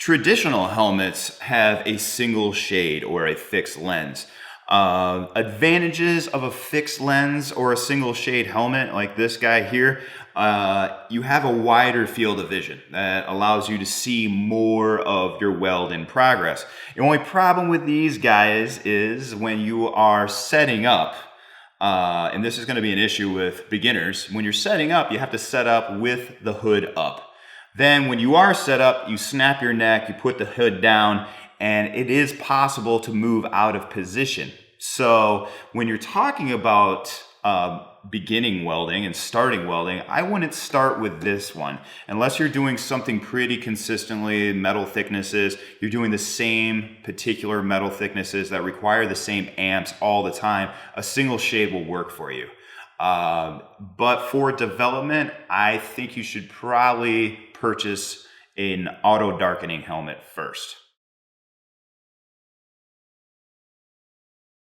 Traditional helmets have a single shade or a fixed lens. Advantages of a fixed lens or a single shade helmet like this guy here, you have a wider field of vision that allows you to see more of your weld in progress. The only problem with these guys is when you are setting up, and this is going to be an issue with beginners, when you're setting up, you have to set up with the hood up. Then when you are set up, you snap your neck, you put the hood down, and it is possible to move out of position. So when you're talking about beginning welding and starting welding, I wouldn't start with this one. Unless you're doing something pretty consistently, metal thicknesses, you're doing the same particular metal thicknesses that require the same amps all the time, a single shade will work for you. But for development, I think you should probably purchase an auto darkening helmet first.